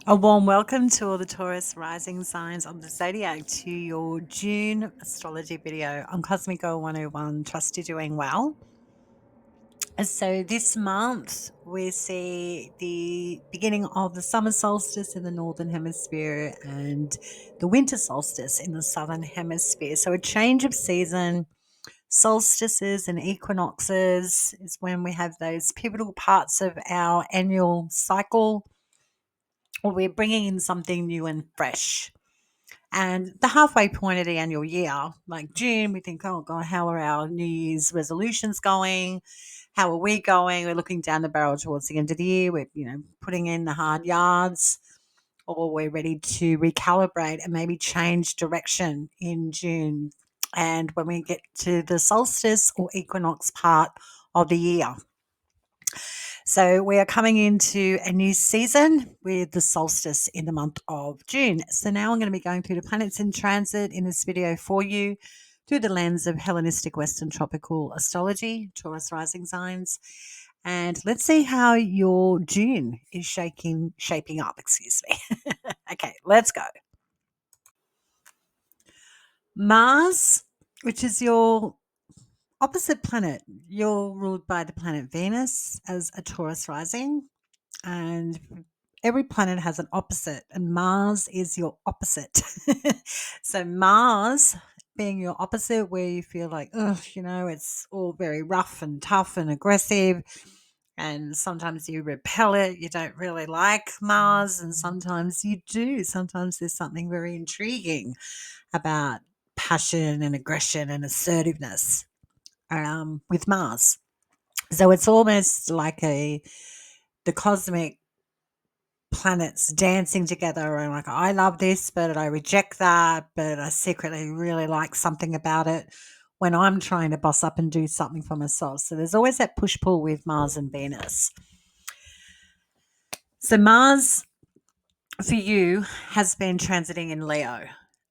A warm welcome to all the Taurus rising signs of the zodiac to your June astrology video on Cosmic Girl 101. Trust you're doing well. So, this month we see the beginning of the summer solstice in the northern hemisphere and the winter solstice in the southern hemisphere. So, a change of season. Solstices and equinoxes is when we have those pivotal parts of our annual cycle, or we're bringing in something new and fresh. And the halfway point of the annual year, like June, we think, oh God, how are our New Year's resolutions going? How are we going? We're looking down the barrel towards the end of the year. We're, putting in the hard yards, or we're ready to recalibrate and maybe change direction in June. And when we get to the solstice or equinox part of the year, so we are coming into a new season with the solstice in the month of June. So now I'm going to be going through the planets in transit in this video for you through the lens of Hellenistic Western tropical astrology, Taurus rising signs. And let's see how your June is shaping up, excuse me. Okay, let's go. Mars, which is your opposite planet, you're ruled by the planet Venus as a Taurus rising. And every planet has an opposite, and Mars is your opposite. So, Mars being your opposite, where you feel like, oh, it's all very rough and tough and aggressive, and sometimes you repel it, you don't really like Mars, and sometimes you do. Sometimes there's something very intriguing about passion and aggression and assertiveness with Mars. So, it's almost like the cosmic planets dancing together and like, I love this, but I reject that, but I secretly really like something about it when I'm trying to boss up and do something for myself. So there's always that push pull with Mars and Venus. So Mars for you has been transiting in Leo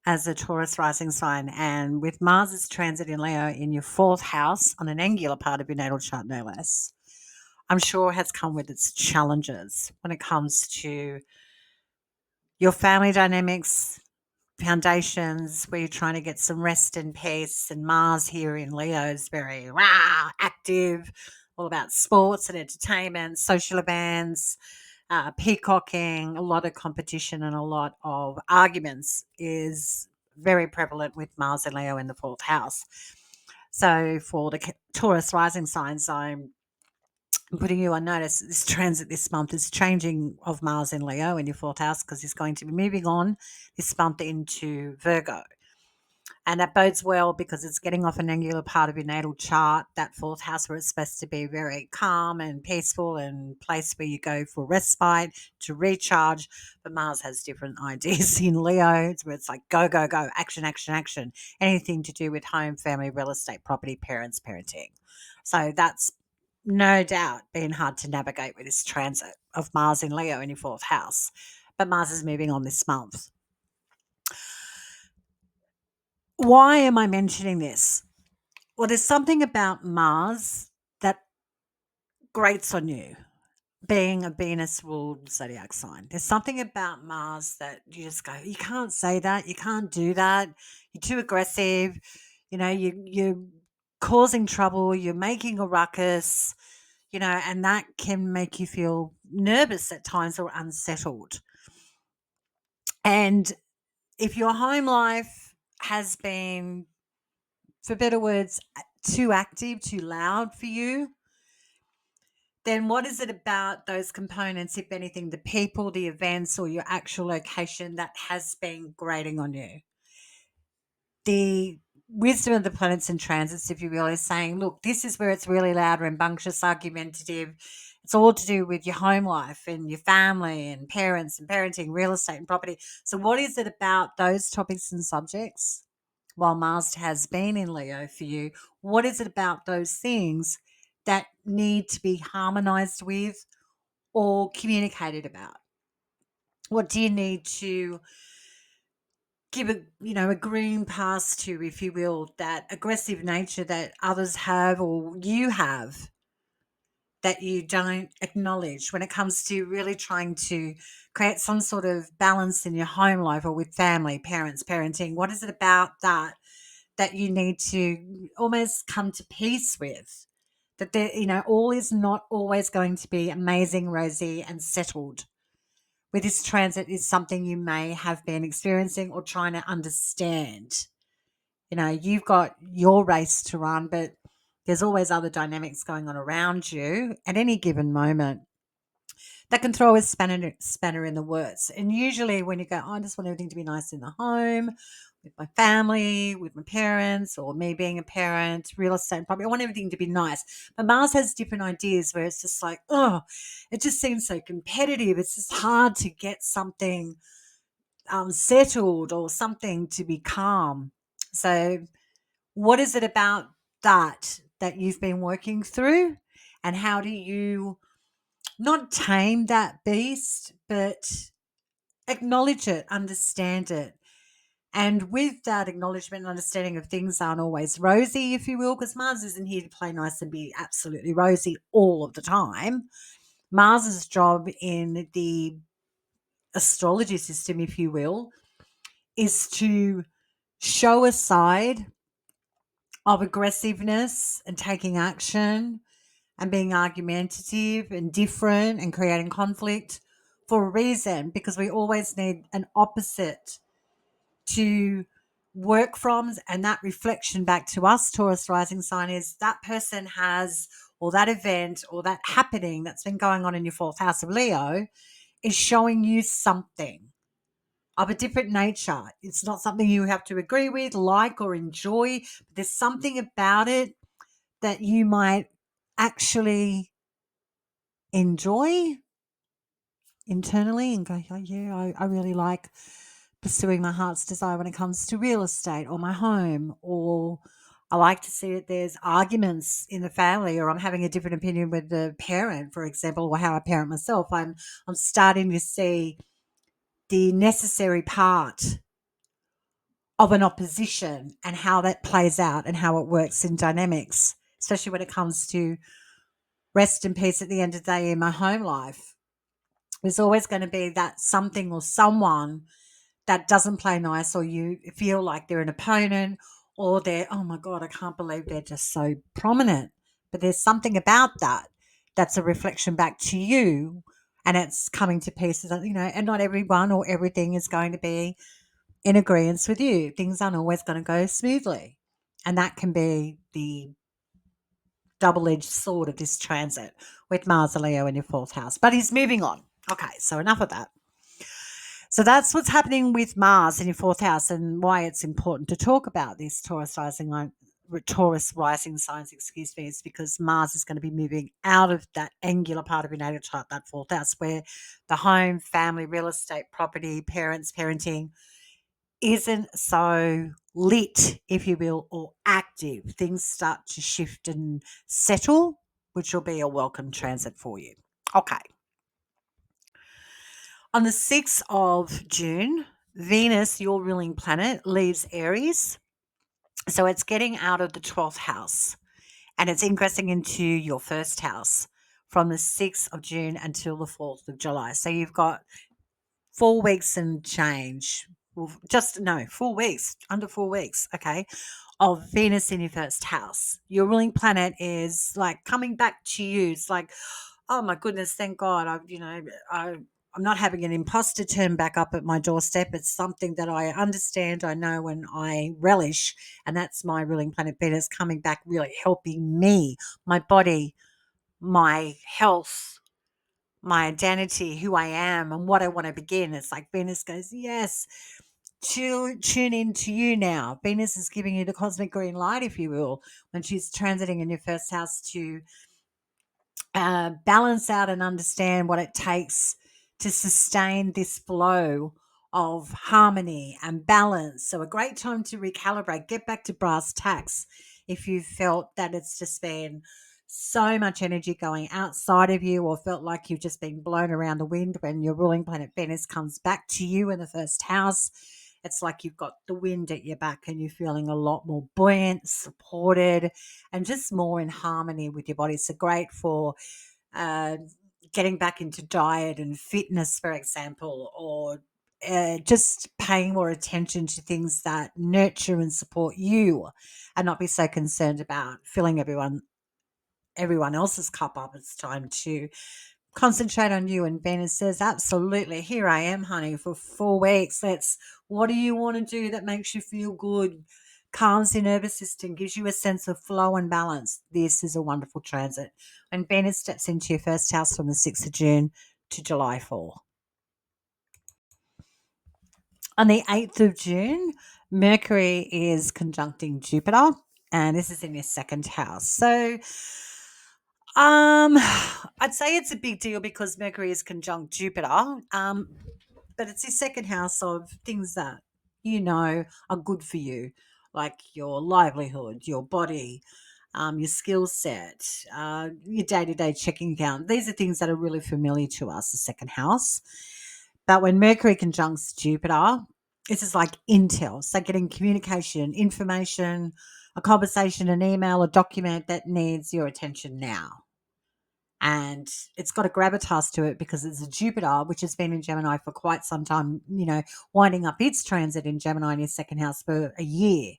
as a Taurus rising sign, and with Mars's transit in Leo in your fourth house on an angular part of your natal chart, no less, I'm sure has come with its challenges when it comes to your family dynamics, foundations, where you're trying to get some rest and peace. And Mars here in Leo is very active, all about sports and entertainment, social events, peacocking, a lot of competition and a lot of arguments is very prevalent with Mars and Leo in the fourth house. So for the Taurus rising signs, I'm putting you on notice. This transit this month is changing of Mars in Leo in your fourth house, because he's going to be moving on this month into Virgo. And that bodes well because it's getting off an angular part of your natal chart, that fourth house where it's supposed to be very calm and peaceful and place where you go for respite to recharge. But Mars has different ideas in Leo. It's where it's like go, go, go, action, action, action. Anything to do with home, family, real estate, property, parents, parenting. So that's no doubt been hard to navigate with this transit of Mars in Leo in your fourth house. But Mars is moving on this month. Why am I mentioning this? Well, there's something about Mars that grates on you, being a Venus ruled zodiac sign. There's something about Mars that you just go, you can't say that, you can't do that, you're too aggressive, you're causing trouble, you're making a ruckus, and that can make you feel nervous at times or unsettled. And if your home life has been, for better words, too active, too loud for you, then what is it about those components, if anything, the people, the events, or your actual location that has been grating on you? The wisdom of the planets and transits, if you will, is saying, look, this is where it's really loud, rambunctious, argumentative. It's all to do with your home life and your family and parents and parenting, real estate and property. So what is it about those topics and subjects, while Mars has been in Leo for you, what is it about those things that need to be harmonized with or communicated about? What do you need to give a green pass to, if you will, that aggressive nature that others have or you have? that you don't acknowledge when it comes to really trying to create some sort of balance in your home life or with family, parents, parenting? What is it about that you need to almost come to peace with? That there, all is not always going to be amazing, rosy, and settled. With this transit is something you may have been experiencing or trying to understand. You've got your race to run, but there's always other dynamics going on around you at any given moment that can throw a spanner in the works. And usually when you go, oh, I just want everything to be nice in the home, with my family, with my parents, or me being a parent, real estate, property, I want everything to be nice. But Mars has different ideas where it's just like, oh, it just seems so competitive. It's just hard to get something settled or something to be calm. So what is it about that you've been working through? And how do you not tame that beast, but acknowledge it, understand it? And with that acknowledgement and understanding of things aren't always rosy, if you will, because Mars isn't here to play nice and be absolutely rosy all of the time. Mars's job in the astrology system, if you will, is to show a side of aggressiveness and taking action and being argumentative and different and creating conflict for a reason, because we always need an opposite to work from, and that reflection back to us, Taurus rising sign, is that person has, or that event or that happening that's been going on in your fourth house of Leo is showing you something of a different nature. It's not something you have to agree with, like, or enjoy, but there's something about it that you might actually enjoy internally and go, oh, yeah, I really like pursuing my heart's desire when it comes to real estate or my home, or I like to see that there's arguments in the family, or I'm having a different opinion with the parent, for example, or how I parent myself. I'm starting to see the necessary part of an opposition and how that plays out and how it works in dynamics, especially when it comes to rest and peace at the end of the day in my home life. There's always going to be that something or someone that doesn't play nice, or you feel like they're an opponent, or they're, oh my God, I can't believe they're just so prominent. But there's something about that that's a reflection back to you, and it's coming to pieces, and not everyone or everything is going to be in agreement with you. Things aren't always going to go smoothly. And that can be the double-edged sword of this transit with Mars and Leo in your fourth house. But he's moving on. Okay, so enough of that. So that's what's happening with Mars in your fourth house, and why it's important to talk about this Taurus rising signs, excuse me, is because Mars is going to be moving out of that angular part of your natal chart, that fourth house, where the home, family, real estate, property, parents, parenting isn't so lit, if you will, or active. Things start to shift and settle, which will be a welcome transit for you. Okay. On the 6th of June, Venus, your ruling planet, leaves Aries. So it's getting out of the 12th house and it's ingressing into your first house from the 6th of June until the 4th of July. So you've got 4 weeks and change. Well, 4 weeks, under 4 weeks, okay, of Venus in your first house. Your ruling planet is like coming back to you. It's like, oh my goodness, thank God. I'm not having an imposter turn back up at my doorstep. It's something that I understand, I know, and I relish. And that's my ruling planet Venus coming back, really helping me, my body, my health, my identity, who I am, and what I want to begin. It's like Venus goes, yes, tune into you now. Venus is giving you the cosmic green light, if you will, when she's transiting in your first house to balance out and understand what it takes to sustain this flow of harmony and balance. So a great time to recalibrate, get back to brass tacks if you felt that it's just been so much energy going outside of you, or felt like you've just been blown around the wind. When your ruling planet Venus comes back to you in the first house, it's like you've got the wind at your back and you're feeling a lot more buoyant, supported, and just more in harmony with your body. So great for uh, getting back into diet and fitness, for example, or just paying more attention to things that nurture and support you, and not be so concerned about filling everyone else's cup up. It's time to concentrate on you. And Venus says, absolutely, here I am, honey, for 4 weeks. What do you want to do that makes you feel good, calms your nervous system, gives you a sense of flow and balance? This is a wonderful transit. When Venus steps into your first house from the 6th of June to July 4. On the 8th of June, Mercury is conjuncting Jupiter, and this is in your second house. So, I'd say it's a big deal because Mercury is conjunct Jupiter. But it's your second house of things that are good for you, like your livelihood, your body, your skill set, your day-to-day checking account. These are things that are really familiar to us, the second house. But when Mercury conjuncts Jupiter, this is like intel. So getting communication, information, a conversation, an email, a document that needs your attention now. And it's got a gravitas to it because it's a Jupiter, which has been in Gemini for quite some time, winding up its transit in Gemini in your second house for a year.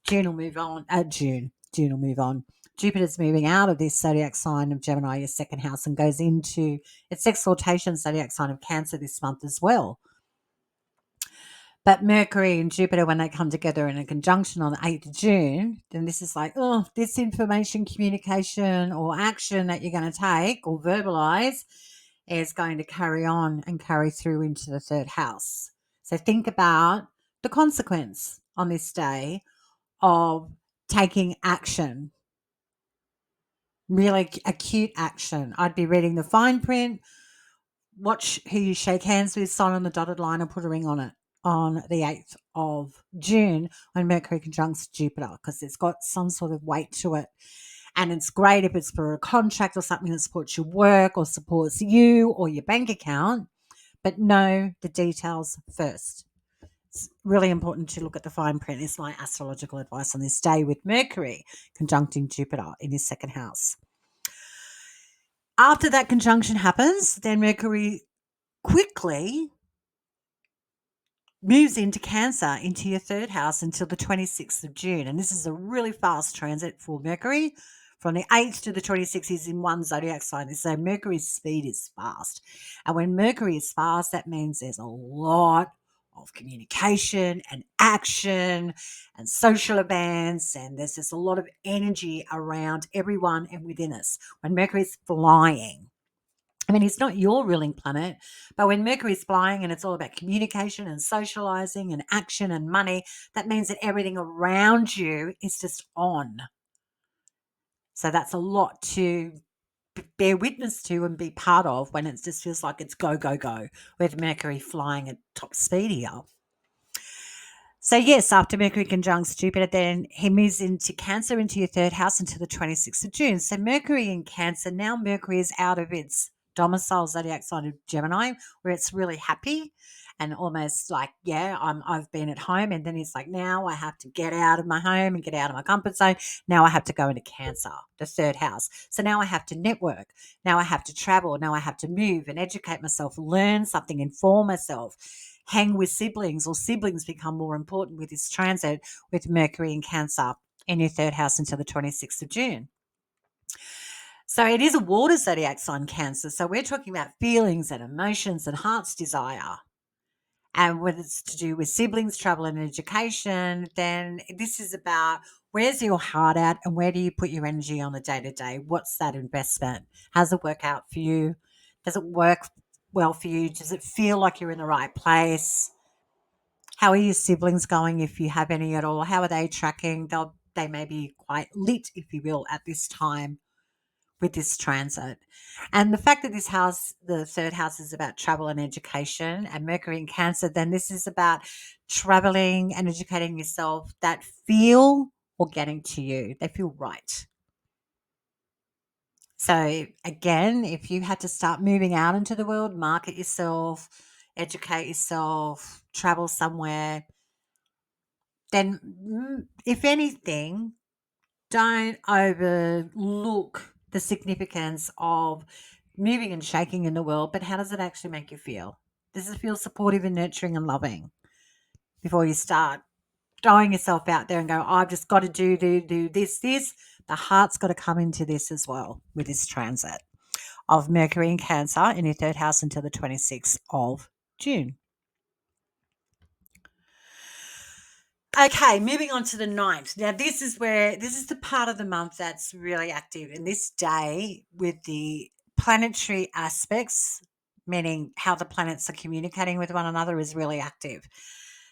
June will move on. June will move on. Jupiter's moving out of this zodiac sign of Gemini, your second house, and goes into its exaltation zodiac sign of Cancer this month as well. But Mercury and Jupiter, when they come together in a conjunction on the 8th of June, then this is like, oh, this information, communication, or action that you're going to take or verbalize is going to carry on and carry through into the third house. So think about the consequence on this day of taking action, really acute action. I'd be reading the fine print, watch who you shake hands with, sign on the dotted line, or put a ring on it on the 8th of June when Mercury conjuncts Jupiter, because it's got some sort of weight to it. And it's great if it's for a contract or something that supports your work or supports you or your bank account, but know the details first. It's really important to look at the fine print. It's my astrological advice on this day with Mercury conjuncting Jupiter in his second house. After that conjunction happens, then Mercury quickly moves into Cancer, into your third house until the 26th of June. And this is a really fast transit for Mercury. From the 8th to the 26th is in one zodiac sign. So Mercury's speed is fast. And when Mercury is fast, that means there's a lot of communication and action and social events. And there's just a lot of energy around everyone and within us. When Mercury's flying, I mean, it's not your ruling planet, but when Mercury's flying and it's all about communication and socializing and action and money, that means that everything around you is just on. So that's a lot to bear witness to and be part of when it just feels like it's go, go, go, with Mercury flying at top speed here. So yes, after Mercury conjuncts Jupiter, then he moves into Cancer, into your third house until the 26th of June. So Mercury in Cancer, now Mercury is out of its domicile zodiac sign of Gemini, where it's really happy and almost like, yeah, I've been at home, and then it's like, now I have to get out of my home and get out of my comfort zone. Now I have to go into Cancer, the third house. So now I have to network. Now I have to travel. Now I have to move and educate myself, learn something, inform myself, hang with siblings, or siblings become more important with this transit with Mercury in Cancer in your third house until the 26th of June. So it is a water zodiac sign, Cancer. So we're talking about feelings and emotions and heart's desire. And whether it's to do with siblings, travel, and education, then this is about where's your heart at and where do you put your energy on the day to day? What's that investment? How does it work out for you? Does it work well for you? Does it feel like you're in the right place? How are your siblings going, if you have any at all? How are they tracking? They may be quite lit, if you will, at this time with this transit. And the fact that this house, the third house, is about travel and education, and Mercury in Cancer, then this is about traveling and educating yourself that feel organic to you. They feel right. So again, if you had to start moving out into the world, market yourself, educate yourself, travel somewhere, then if anything, don't overlook the significance of moving and shaking in the world, but how does it actually make you feel? Does it feel supportive and nurturing and loving before you start throwing yourself out there and go, I've just got to do this? The heart's got to come into this as well with this transit of Mercury in Cancer in your third house until the 26th of June. Okay, moving on to the 9th. Now, this is the part of the month that's really active. And this day with the planetary aspects, meaning how the planets are communicating with one another, is really active.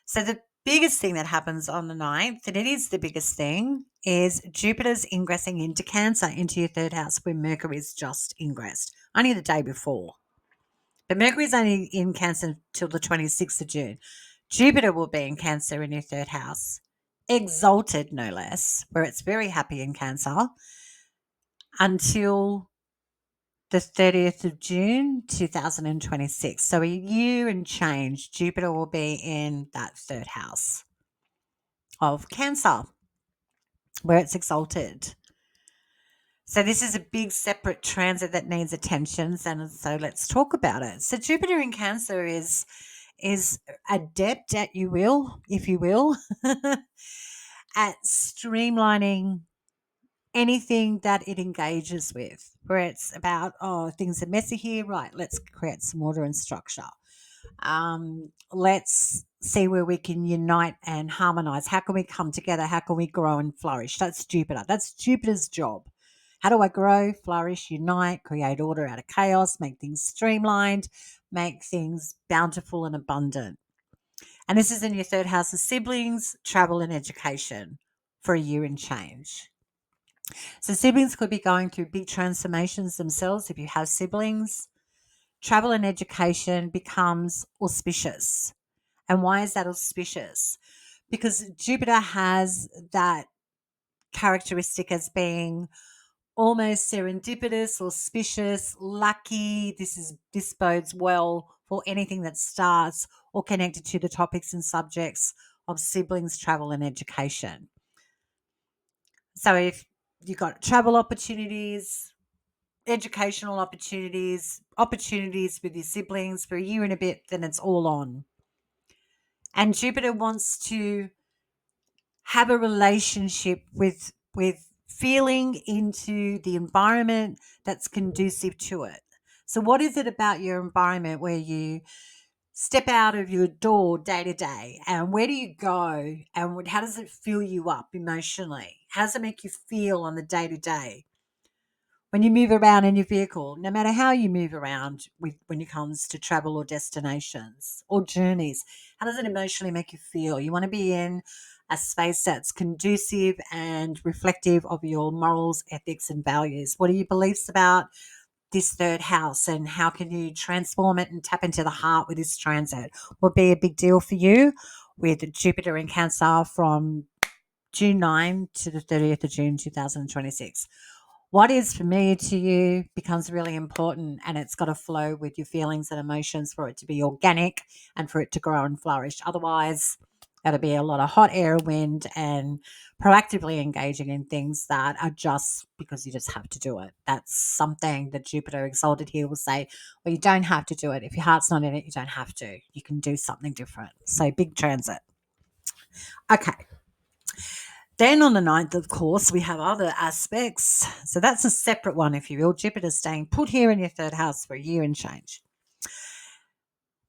So the biggest thing that happens on the 9th, and it is the biggest thing, is Jupiter's ingressing into Cancer, into your third house, where Mercury is just ingressed, only the day before. But Mercury is only in Cancer till the 26th of June. Jupiter will be in Cancer in your third house, exalted no less, where it's very happy in Cancer, until the 30th of June 2026. So a year and change, Jupiter will be in that third house of Cancer, where it's exalted. So this is a big separate transit that needs attention, and so let's talk about it. So Jupiter in Cancer is adept at if you will, at streamlining anything that it engages with, where it's about, oh, things are messy here, right? Let's create some order and structure. Let's see where we can unite and harmonize. How can we come together? How can we grow and flourish? That's Jupiter. That's Jupiter's job. How do I grow, flourish, unite, create order out of chaos, make things streamlined, make things bountiful and abundant? And this is in your third house of siblings, travel, and education for a year and change. So siblings could be going through big transformations themselves if you have siblings. Travel and education becomes auspicious. And why is that auspicious? Because Jupiter has that characteristic as being almost serendipitous, auspicious, lucky. This bodes well for anything that starts or connected to the topics and subjects of siblings, travel, and education. So if you've got travel opportunities, educational opportunities, opportunities with your siblings for a year and a bit, then it's all on. And Jupiter wants to have a relationship with feeling into the environment that's conducive to it. So what is it about your environment where you step out of your door day to day, and where do you go, and how does it fill you up emotionally? How does it make you feel on the day to day? When you move around in your vehicle, no matter how you move around when it comes to travel or destinations or journeys, how does it emotionally make you feel? You want to be in a space that's conducive and reflective of your morals, ethics, and values. What are your beliefs about this third house, and how can you transform it and tap into the heart with this transit? Will be a big deal for you with Jupiter in Cancer from June 9 to the 30th of June 2026. What is familiar to you becomes really important, and it's got to flow with your feelings and emotions for it to be organic and for it to grow and flourish. Otherwise, that'll be a lot of hot air, wind, and proactively engaging in things that are just because you just have to do it. That's something that Jupiter exalted here will say, well, you don't have to do it. If your heart's not in it, you don't have to. You can do something different. So big transit. Okay. Then on the 9th, of course, we have other aspects. So that's a separate one, if you will. Jupiter staying put here in your third house for a year and change.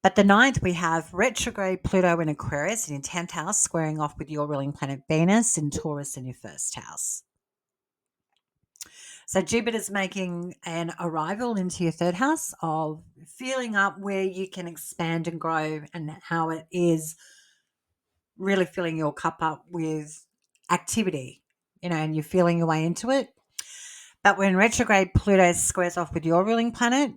But the 9th, we have retrograde Pluto in Aquarius in your 10th house, squaring off with your ruling planet Venus in Taurus in your first house. So Jupiter's making an arrival into your third house of feeling up where you can expand and grow, and how it is really filling your cup up with activity, and you're feeling your way into it. But when retrograde Pluto squares off with your ruling planet,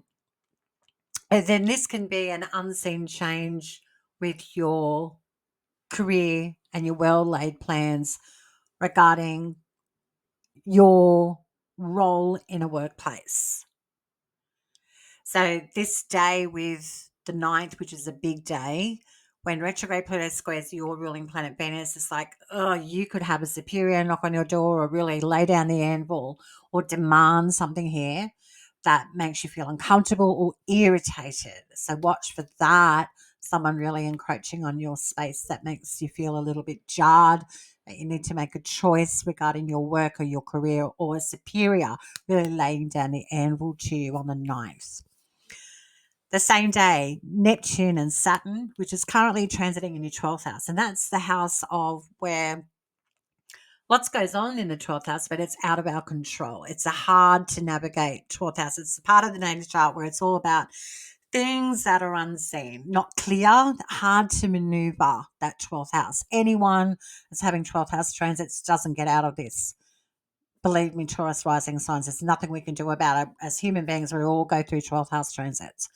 then this can be an unseen change with your career and your well laid plans regarding your role in a workplace. So this day with the 9th, which is a big day, when retrograde Pluto squares your ruling planet Venus, it's like, oh, you could have a superior knock on your door or really lay down the anvil or demand something here that makes you feel uncomfortable or irritated. So watch for that. Someone really encroaching on your space that makes you feel a little bit jarred, that you need to make a choice regarding your work or your career, or a superior really laying down the anvil to you on the 9th. The same day, Neptune and Saturn, which is currently transiting in your 12th house. And that's the house of where lots goes on in the 12th house, but it's out of our control. It's a hard to navigate 12th house. It's the part of the natal chart where it's all about things that are unseen, not clear, hard to maneuver that 12th house. Anyone that's having 12th house transits doesn't get out of this. Believe me, Taurus rising signs, there's nothing we can do about it. As human beings, we all go through 12th house transits.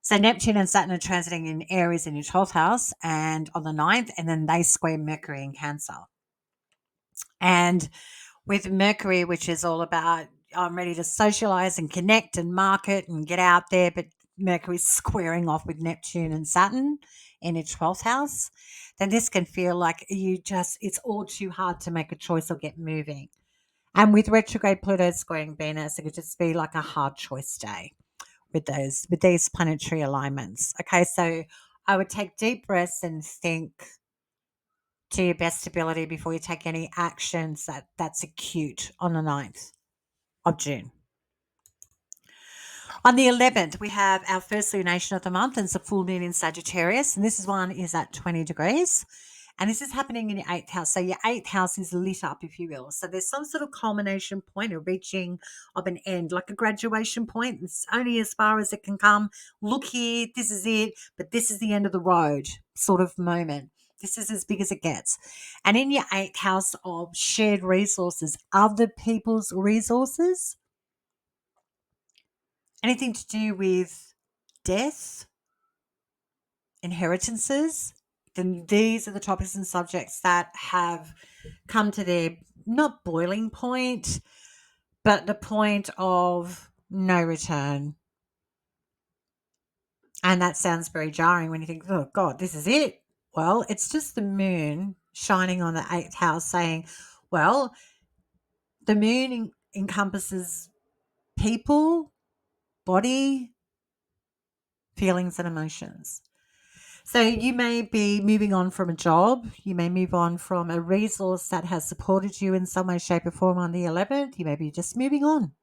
So Neptune and Saturn are transiting in Aries in your 12th house and on the 9th, and then they square Mercury in Cancer. And with Mercury, which is all about I'm ready to socialize and connect and market and get out there, but Mercury's squaring off with Neptune and Saturn in your 12th house, then this can feel like it's all too hard to make a choice or get moving. And with retrograde Pluto squaring Venus, it could just be like a hard choice day with these planetary alignments. Okay, so I would take deep breaths and think to your best ability before you take any actions that's acute on the 9th of June. On the 11th, we have our first lunation of the month, and it's a full moon in Sagittarius, and this one is at 20 degrees. And this is happening in your 8th house. So your 8th house is lit up, if you will. So there's some sort of culmination point or reaching of an end, like a graduation point. It's only as far as it can come. Look here, this is it, but this is the end of the road sort of moment. This is as big as it gets. And in your 8th house of shared resources, other people's resources, anything to do with death, inheritances, then these are the topics and subjects that have come to their not boiling point, but the point of no return. And that sounds very jarring when you think, oh God, this is it. Well, it's just the moon shining on the 8th house saying, well, the moon encompasses people, body, feelings, and emotions. So you may be moving on from a job. You may move on from a resource that has supported you in some way, shape, or form on the 11th. You may be just moving on.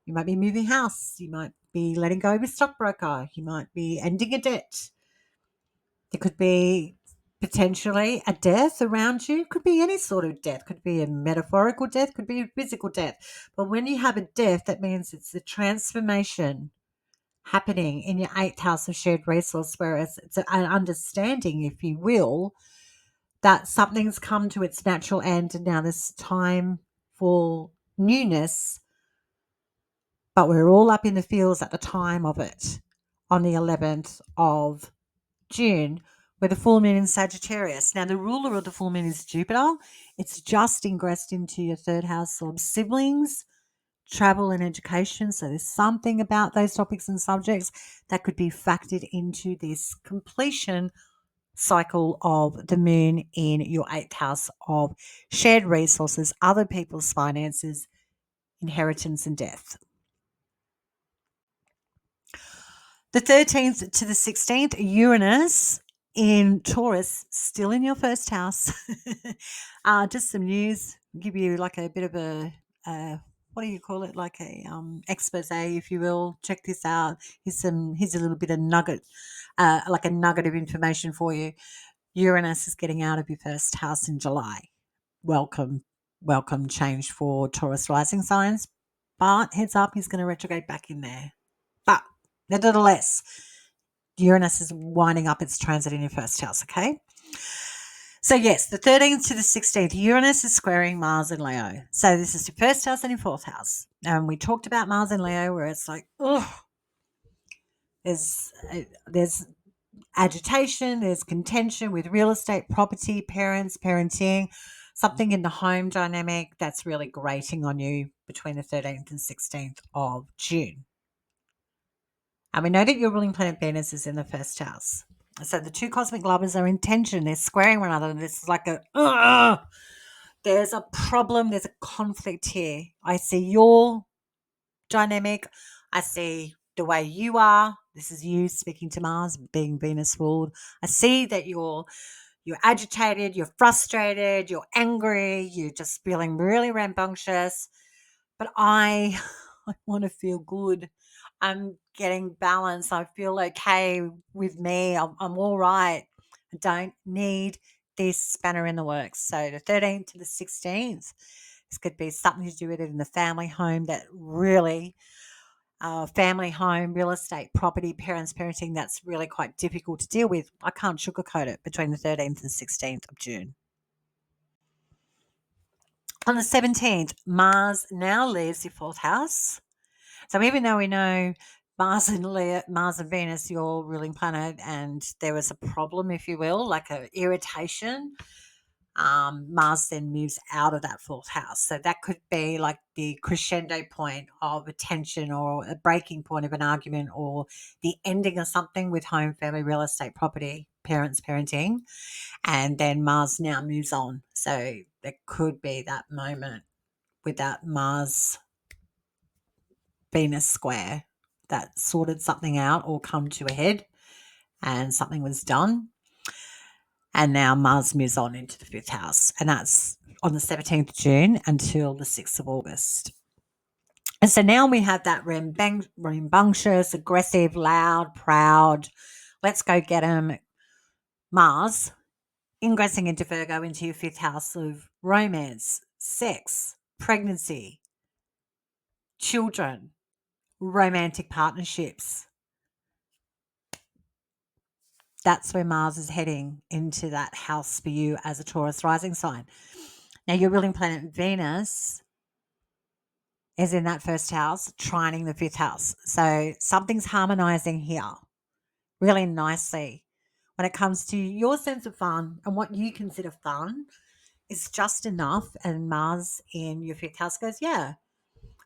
You might be moving house. You might be letting go of a stockbroker. You might be ending a debt. There could be potentially a death around you. Could be any sort of death. Could be a metaphorical death. Could be a physical death. But when you have a death, that means it's the transformation happening in your 8th house of shared resource, whereas it's an understanding, if you will, that something's come to its natural end and now there's time for newness, but we're all up in the fields at the time of it on the 11th of June with the full moon in Sagittarius. Now, the ruler of the full moon is Jupiter. It's just ingressed into your 3rd house of siblings, travel and education. So there's something about those topics and subjects that could be factored into this completion cycle of the moon in your 8th house of shared resources, other people's finances, inheritance, and death. The 13th to the 16th, Uranus in Taurus, still in your 1st house. Just some news, give you like a bit of a what do you call it? Like a expose, if you will. Check this out. Here's a little bit of nugget, like a nugget of information for you. Uranus is getting out of your 1st house in July. Welcome change for Taurus rising signs. But heads up, he's going to retrograde back in there. But nevertheless, Uranus is winding up its transit in your 1st house, okay? So yes, the 13th to the 16th, Uranus is squaring Mars in Leo. So this is your 1st house and your 4th house. And we talked about Mars in Leo where it's like, there's agitation, there's contention with real estate, property, parents, parenting, something in the home dynamic that's really grating on you between the 13th and 16th of June. And we know that your ruling planet Venus is in the 1st house. So the two cosmic lovers are in tension. They're squaring one another. This is like There's a problem, there's a conflict here. I see your dynamic. I see the way you are. This is you speaking to Mars, being Venus ruled. I see that you're agitated, you're frustrated, you're angry, you're just feeling really rambunctious. But I want to feel good. I'm getting balance. I feel okay with me. I'm all right. I don't need this spanner in the works. So the 13th to the 16th, this could be something to do with it in the family home that really, family home, real estate, property, parents, parenting, that's really quite difficult to deal with. I can't sugarcoat it between the 13th and 16th of June. On the 17th, Mars now leaves your fourth house. So even though we know Mars and Venus, your ruling planet, and there was a problem, if you will, like a irritation, Mars then moves out of that fourth house. So that could be like the crescendo point of a tension or a breaking point of an argument or the ending of something with home, family, real estate, property, parents, parenting. And then Mars now moves on. So there could be that moment with that Mars Venus square that sorted something out or come to a head and something was done. And now Mars moves on into the fifth house. And that's on the 17th of June until the 6th of August. And so now we have that rambunctious, aggressive, loud, proud, let's go get 'em Mars ingressing into Virgo into your fifth house of romance, sex, pregnancy, children, romantic partnerships. That's where Mars is heading into that house for you as a Taurus rising sign. Now, your ruling planet Venus is in that first house, trining the fifth house. So something's harmonizing here really nicely. When it comes to your sense of fun and what you consider fun is just enough. And Mars in your fifth house goes, yeah,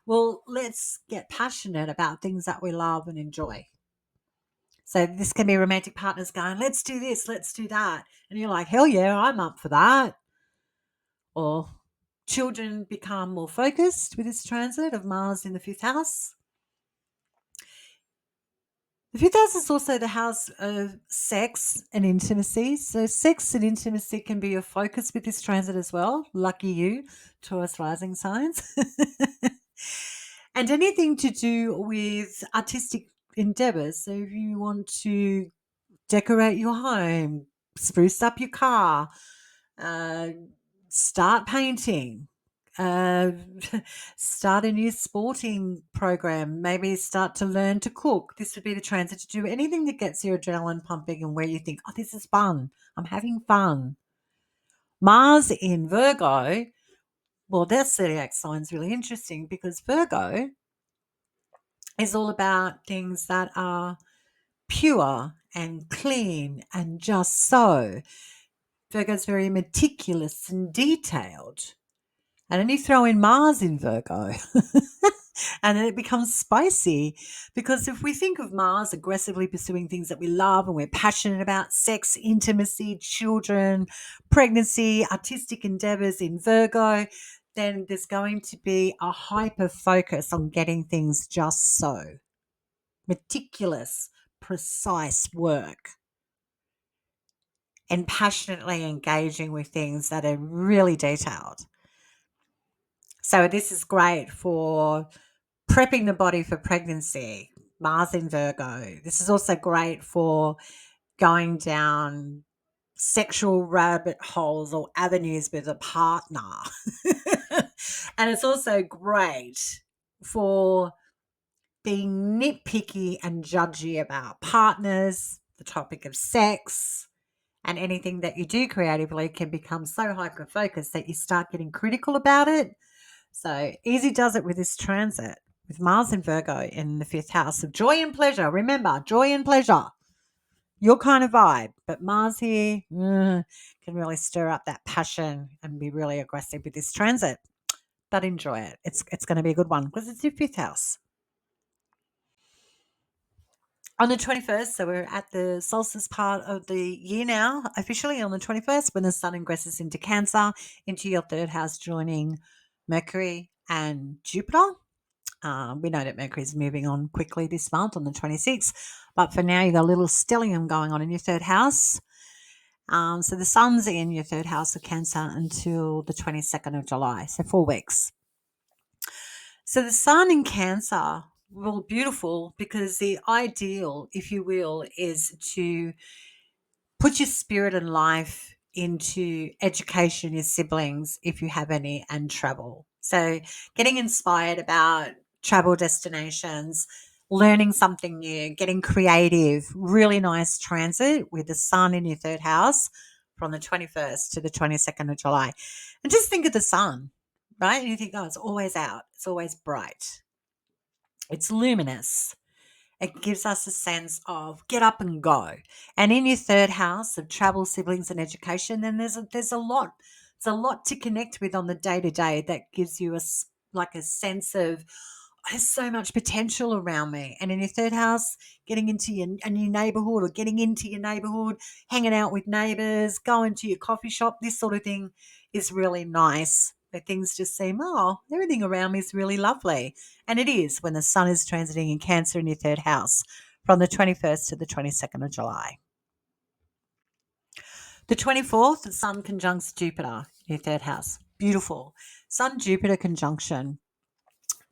well, let's get passionate about things that we love and enjoy. So this can be romantic partners going, let's do this, let's do that. And you're like, hell yeah, I'm up for that. Or children become more focused with this transit of Mars in the fifth house. The fifth house is also the house of sex and intimacy. So sex and intimacy can be your focus with this transit as well. Lucky you, Taurus rising signs. And anything to do with artistic endeavors. So if you want to decorate your home, spruce up your car, uh, start painting, uh, start a new sporting program, maybe start to learn to cook. This would be the transit to do anything that gets your adrenaline pumping and where you think, oh, this is fun. I'm having fun. Mars in Virgo, well, their zodiac sign's really interesting because Virgo is all about things that are pure and clean and just so. Virgo's very meticulous and detailed. And then you throw in Mars in Virgo and then it becomes spicy because if we think of Mars aggressively pursuing things that we love and we're passionate about, sex, intimacy, children, pregnancy, artistic endeavors in Virgo, then there's going to be a hyper focus on getting things just so. Meticulous, precise work and passionately engaging with things that are really detailed. So this is great for prepping the body for pregnancy, Mars in Virgo. This is also great for going down sexual rabbit holes or avenues with a partner. And it's also great for being nitpicky and judgy about partners, the topic of sex, and anything that you do creatively can become so hyper focused that you start getting critical about it. So easy does it with this transit with Mars and Virgo in the fifth house of joy and pleasure. Remember, joy and pleasure, your kind of vibe. But Mars here can really stir up that passion and be really aggressive with this transit. But enjoy it. It's going to be a good one because it's your fifth house. On the 21st, so we're at the solstice part of the year now, officially on the 21st, when the sun ingresses into Cancer, into your third house, joining Mercury and Jupiter. We know that Mercury is moving on quickly this month on the 26th, but for now, you've got a little stellium going on in your third house. So the sun's in your third house of Cancer until the 22nd of July, so 4 weeks. So the sun in Cancer, well, beautiful, because the ideal, if you will, is to put your spirit and life into education, your siblings, if you have any, and travel. So getting inspired about travel destinations, learning something new, getting creative, really nice transit with the sun in your third house from the 21st to the 22nd of July. And just think of the sun, right? And you think, oh, it's always out, it's always bright, it's luminous. It gives us a sense of get up and go. And in your third house of travel, siblings, and education, then there's a lot. It's a lot to connect with on the day to day that gives you like a sense of there's so much potential around me. And in your third house, getting into a new neighborhood or getting into your neighborhood, hanging out with neighbors, going to your coffee shop, this sort of thing is really nice. Where things just seem, oh, everything around me is really lovely. And it is when the sun is transiting in Cancer in your third house from the 21st to the 22nd of July. The 24th, the sun conjuncts Jupiter in your third house. Beautiful. Sun Jupiter conjunction.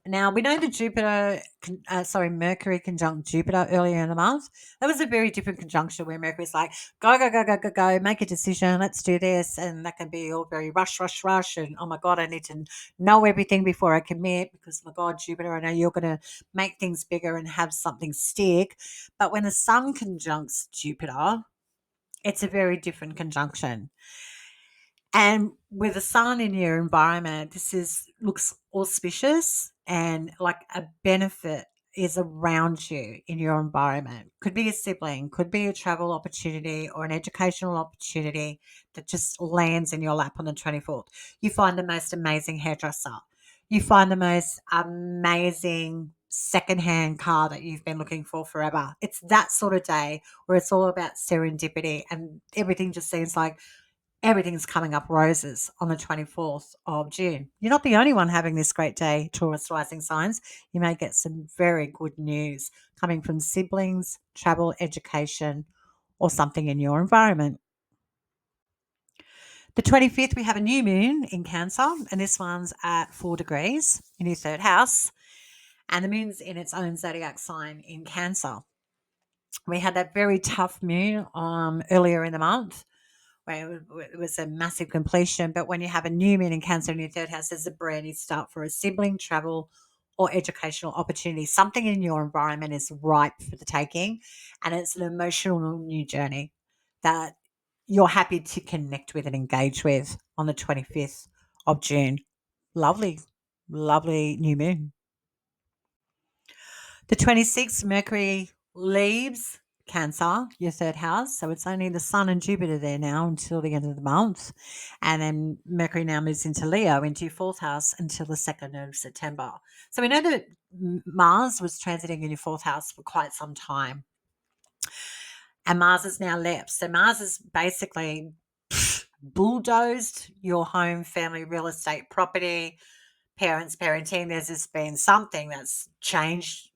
Now, we know that Mercury conjunct Jupiter earlier in the month. That was a very different conjunction where Mercury's like, go, go, go, go, go, go, make a decision, let's do this. And that can be all very rush, rush, rush. And oh my God, I need to know everything before I commit because, my God, Jupiter, I know you're going to make things bigger and have something stick. But when the sun conjuncts Jupiter, it's a very different conjunction. And with the sun in your environment, looks auspicious and like a benefit is around you in your environment. Could be a sibling, could be a travel opportunity or an educational opportunity that just lands in your lap on the 24th. You find the most amazing hairdresser. You find the most amazing secondhand car that you've been looking for forever. It's that sort of day where it's all about serendipity and everything just seems like everything's coming up roses on the 24th of June. You're not the only one having this great day, Taurus rising signs. You may get some very good news coming from siblings, travel, education, or something in your environment. The 25th, we have a new moon in Cancer, and this one's at 4 degrees in your third house. And the moon's in its own zodiac sign in Cancer. We had that very tough moon earlier in the month where it was a massive completion. But when you have a new moon in Cancer in your third house, there's a brand new start for a sibling, travel, or educational opportunity. Something in your environment is ripe for the taking, and it's an emotional new journey that you're happy to connect with and engage with on the 25th of June. Lovely, lovely new moon. The 26th, Mercury leaves Cancer, your third house. So it's only the Sun and Jupiter there now until the end of the month. And then Mercury now moves into Leo, into your fourth house until the 2nd of September. So we know that Mars was transiting in your fourth house for quite some time. And Mars has now left. So Mars is basically bulldozed your home, family, real estate, property, parents, parenting. There's just been something that's changed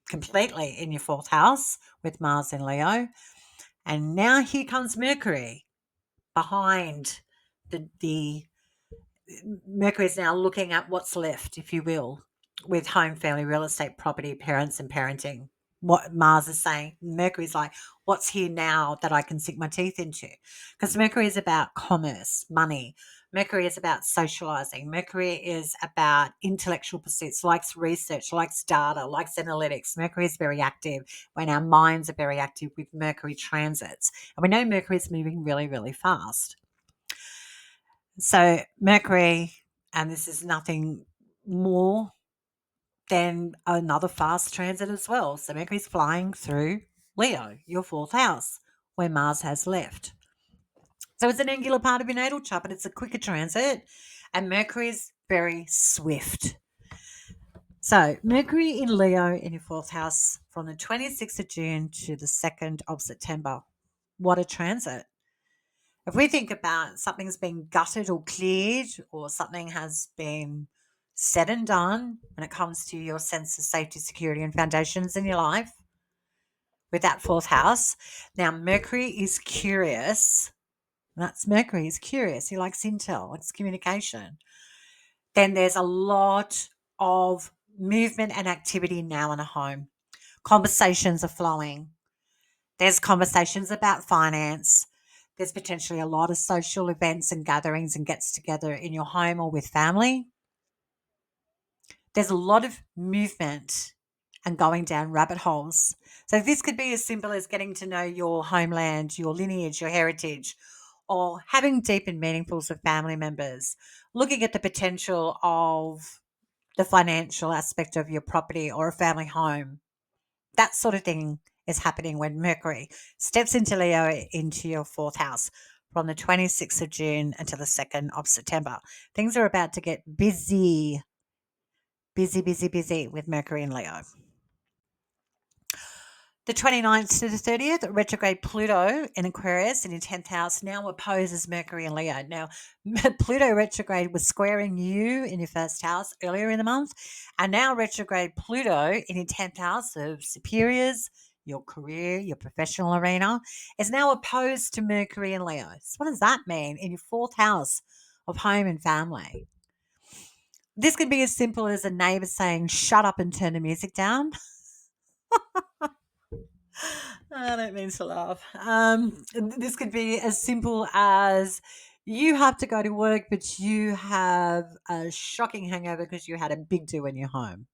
completely in your fourth house with Mars in Leo. And now here comes Mercury behind the Mercury is now looking at what's left, if you will, with home, family, real estate, property, parents, and parenting. What Mars is saying, Mercury's like, what's here now that I can sink my teeth into? Because Mercury is about commerce, money. Mercury is about socializing. Mercury is about intellectual pursuits, likes research, likes data, likes analytics. Mercury is very active when our minds are very active with Mercury transits. And we know Mercury is moving really, really fast. So Mercury, and this is nothing more than another fast transit as well. So Mercury's flying through Leo, your fourth house, where Mars has left. So it's an angular part of your natal chart, but it's a quicker transit, and Mercury is very swift. So, Mercury in Leo in your fourth house from the 26th of June to the 2nd of September. What a transit. If we think about something's been gutted or cleared, or something has been said and done when it comes to your sense of safety, security, and foundations in your life with that fourth house. Now, Mercury is curious. That's Mercury, he's curious. He likes intel, likes communication. Then there's a lot of movement and activity now in a home. Conversations are flowing. There's conversations about finance. There's potentially a lot of social events and gatherings and gets together in your home or with family. There's a lot of movement and going down rabbit holes. So this could be as simple as getting to know your homeland, your lineage, your heritage, or having deep and meaningfuls with family members, looking at the potential of the financial aspect of your property or a family home. That sort of thing is happening when Mercury steps into Leo into your fourth house from the 26th of June until the 2nd of September. Things are about to get busy, busy, busy, busy with Mercury in Leo. The 29th to the 30th, retrograde Pluto in Aquarius in your 10th house now opposes Mercury in Leo. Now, Pluto retrograde was squaring you in your first house earlier in the month, and now retrograde Pluto in your 10th house of superiors, your career, your professional arena, is now opposed to Mercury in Leo. So what does that mean in your fourth house of home and family? This could be as simple as a neighbor saying, "Shut up and turn the music down." I don't mean to laugh. This could be as simple as you have to go to work, but you have a shocking hangover because you had a big do in your home.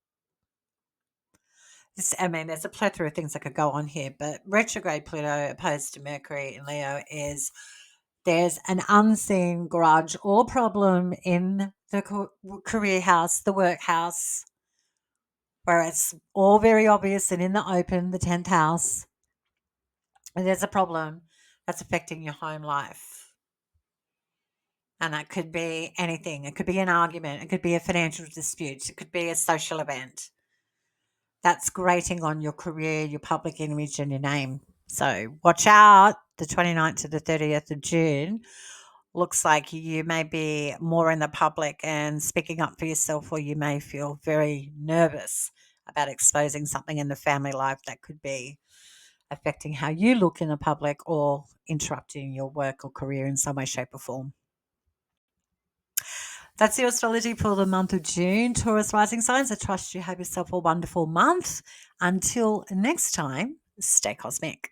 I mean, there's a plethora of things that could go on here, but retrograde Pluto opposed to Mercury in Leo is there's an unseen grudge or problem in the career house, the work house, where it's all very obvious and in the open, the 10th house. And there's a problem that's affecting your home life. And that could be anything. It could be an argument. It could be a financial dispute. It could be a social event that's grating on your career, your public image, and your name. So watch out. The 29th to the 30th of June looks like you may be more in the public and speaking up for yourself, or you may feel very nervous about exposing something in the family life that could be affecting how you look in the public or interrupting your work or career in some way, shape, or form. That's your astrology for the month of June. Taurus rising signs, I trust you have yourself a wonderful month. Until next time, stay cosmic.